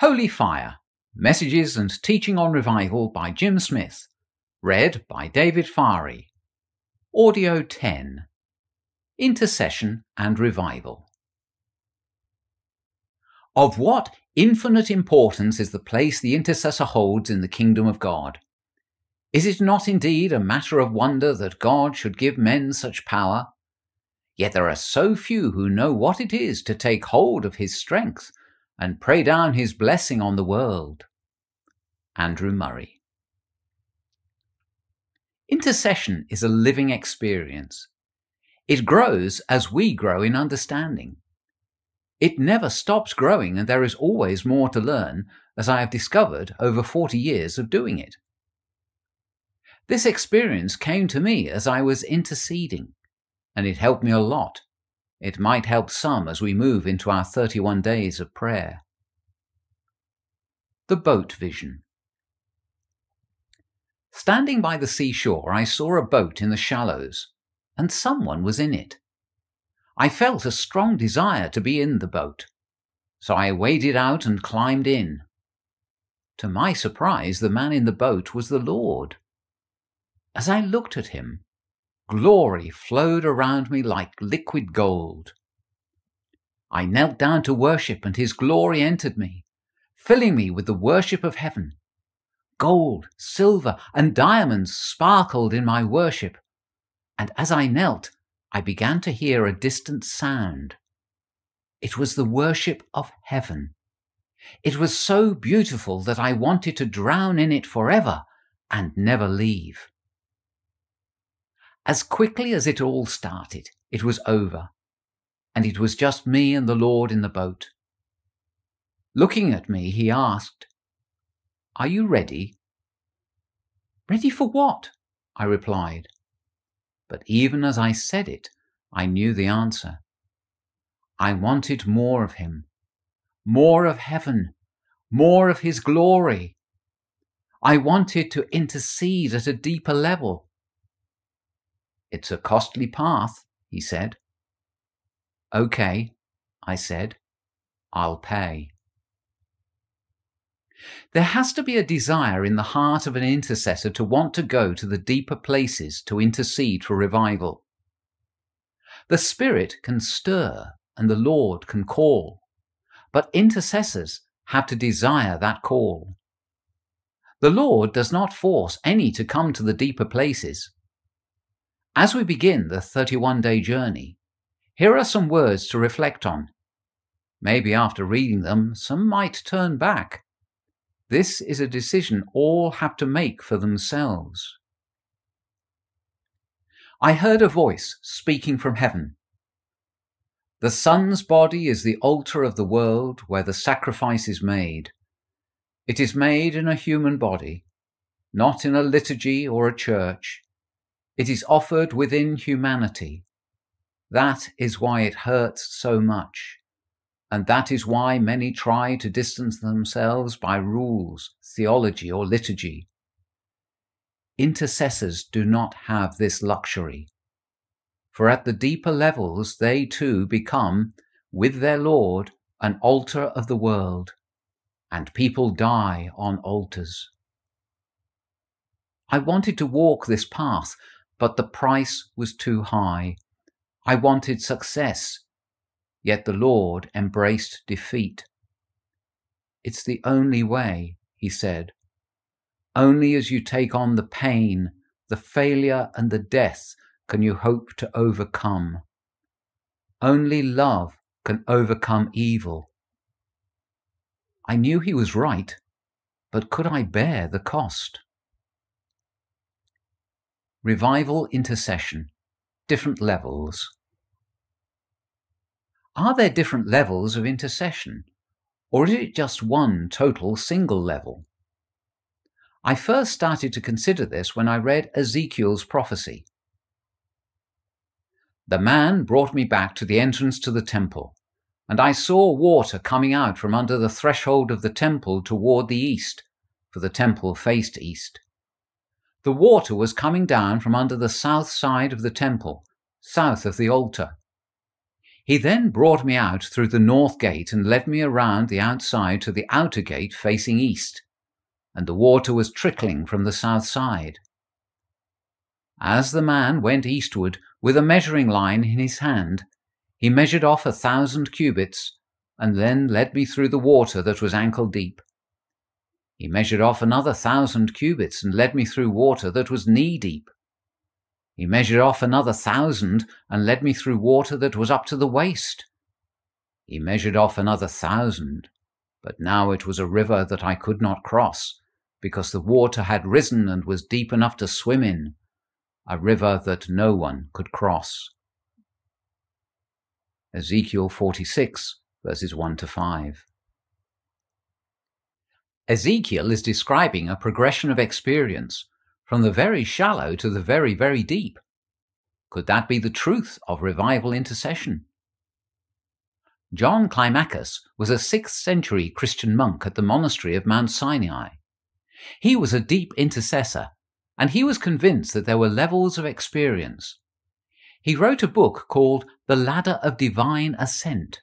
Holy Fire, Messages and Teaching on Revival by Jim Smith, read by David Farey. Audio 10. Intercession and Revival. Of what infinite importance is the place the intercessor holds in the kingdom of God? Is it not indeed a matter of wonder that God should give men such power? Yet there are so few who know what it is to take hold of his strength and pray down his blessing on the world. Andrew Murray. Intercession is a living experience. It grows as we grow in understanding. It never stops growing, and there is always more to learn, as I have discovered over 40 years of doing it. This experience came to me as I was interceding, and it helped me a lot. It might help some as we move into our 31 days of prayer. The boat vision. Standing by the seashore, I saw a boat in the shallows, and someone was in it. I felt a strong desire to be in the boat, so I waded out and climbed in. To my surprise, the man in the boat was the Lord. As I looked at him, glory flowed around me like liquid gold. I knelt down to worship, and his glory entered me, filling me with the worship of heaven. Gold, silver, and diamonds sparkled in my worship, and as I knelt, I began to hear a distant sound. It was the worship of heaven. It was so beautiful that I wanted to drown in it forever and never leave. As quickly as it all started, it was over, and it was just me and the Lord in the boat. Looking at me, he asked, "Are you ready?" "Ready for what?" I replied. But even as I said it, I knew the answer. I wanted more of him, more of heaven, more of his glory. I wanted to intercede at a deeper level. "It's a costly path," he said. "Okay," I said, "I'll pay." There has to be a desire in the heart of an intercessor to want to go to the deeper places to intercede for revival. The Spirit can stir and the Lord can call, but intercessors have to desire that call. The Lord does not force any to come to the deeper places. As we begin the 31-day journey, here are some words to reflect on. Maybe after reading them, some might turn back. This is a decision all have to make for themselves. I heard a voice speaking from heaven. The Son's body is the altar of the world where the sacrifice is made. It is made in a human body, not in a liturgy or a church. It is offered within humanity. That is why it hurts so much. And that is why many try to distance themselves by rules, theology, or liturgy. Intercessors do not have this luxury. For at the deeper levels, they too become, with their Lord, an altar of the world, and people die on altars. I wanted to walk this path, but the price was too high. I wanted success, yet the Lord embraced defeat. "It's the only way," he said. "Only as you take on the pain, the failure, and the death can you hope to overcome. Only love can overcome evil." I knew he was right, but could I bear the cost? Revival intercession. Different levels. Are there different levels of intercession, or is it just one total single level? I first started to consider this when I read Ezekiel's prophecy. "The man brought me back to the entrance to the temple, and I saw water coming out from under the threshold of the temple toward the east, for the temple faced east. The water was coming down from under the south side of the temple, south of the altar. He then brought me out through the north gate and led me around the outside to the outer gate facing east, and the water was trickling from the south side. As the man went eastward with a measuring line in his hand, he measured off 1,000 cubits, and then led me through the water that was ankle deep. He measured off another 1,000 cubits and led me through water that was knee deep. He measured off another 1,000 and led me through water that was up to the waist. He measured off another 1,000, but now it was a river that I could not cross, because the water had risen and was deep enough to swim in, a river that no one could cross. Ezekiel 46, verses 1 to 5. Ezekiel is describing a progression of experience from the very shallow to the very, very deep. Could that be the truth of revival intercession? John Climacus was a 6th century Christian monk at the monastery of Mount Sinai. He was a deep intercessor, and he was convinced that there were levels of experience. He wrote a book called The Ladder of Divine Ascent.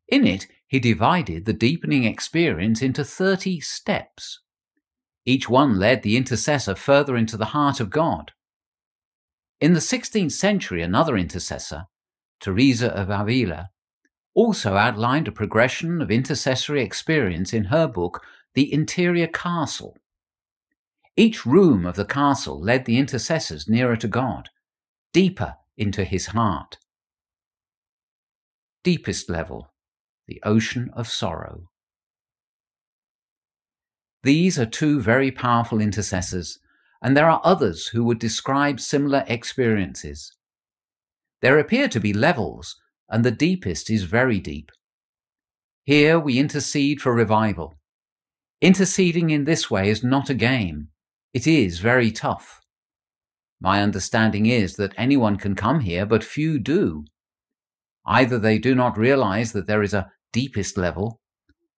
In it, he divided the deepening experience into 30 steps. Each one led the intercessor further into the heart of God. In the 16th century, another intercessor, Teresa of Avila, also outlined a progression of intercessory experience in her book, The Interior Castle. Each room of the castle led the intercessors nearer to God, deeper into his heart. Deepest level, the ocean of sorrow. These are two very powerful intercessors, and there are others who would describe similar experiences. There appear to be levels, and the deepest is very deep. Here we intercede for revival. Interceding in this way is not a game. It is very tough. My understanding is that anyone can come here, but few do. Either they do not realize that there is a deepest level,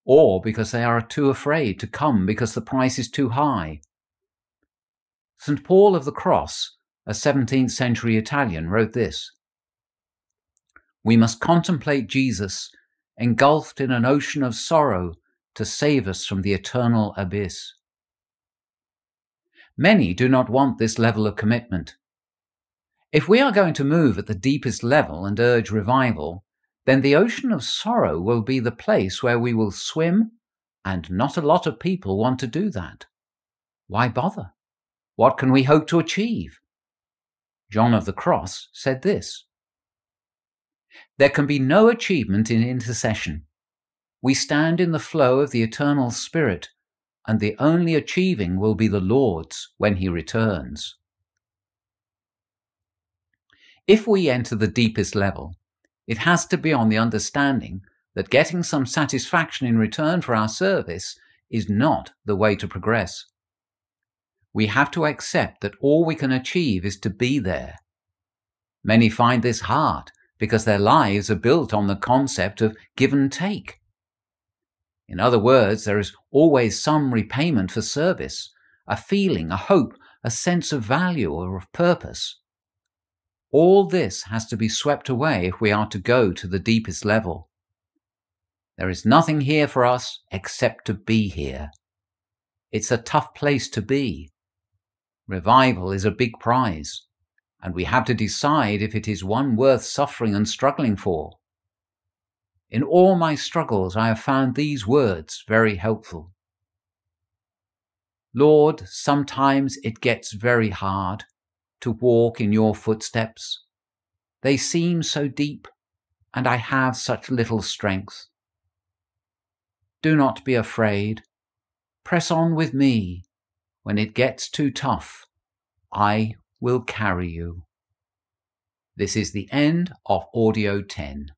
or because they are too afraid to come because the price is too high. St. Paul of the Cross, a 17th century Italian, wrote this: "We must contemplate Jesus engulfed in an ocean of sorrow to save us from the eternal abyss." Many do not want this level of commitment. If we are going to move at the deepest level and urge revival, then the ocean of sorrow will be the place where we will swim, and not a lot of people want to do that. Why bother? What can we hope to achieve? John of the Cross said this: "There can be no achievement in intercession. We stand in the flow of the eternal Spirit, and the only achieving will be the Lord's when he returns." If we enter the deepest level, it has to be on the understanding that getting some satisfaction in return for our service is not the way to progress. We have to accept that all we can achieve is to be there. Many find this hard because their lives are built on the concept of give and take. In other words, there is always some repayment for service, a feeling, a hope, a sense of value or of purpose. All this has to be swept away if we are to go to the deepest level. There is nothing here for us except to be here. It's a tough place to be. Revival is a big prize, and we have to decide if it is one worth suffering and struggling for. In all my struggles, I have found these words very helpful. Lord, sometimes it gets very hard to walk in your footsteps. They seem so deep, and I have such little strength. Do not be afraid. Press on with me. When it gets too tough, I will carry you. This is the end of Audio 10.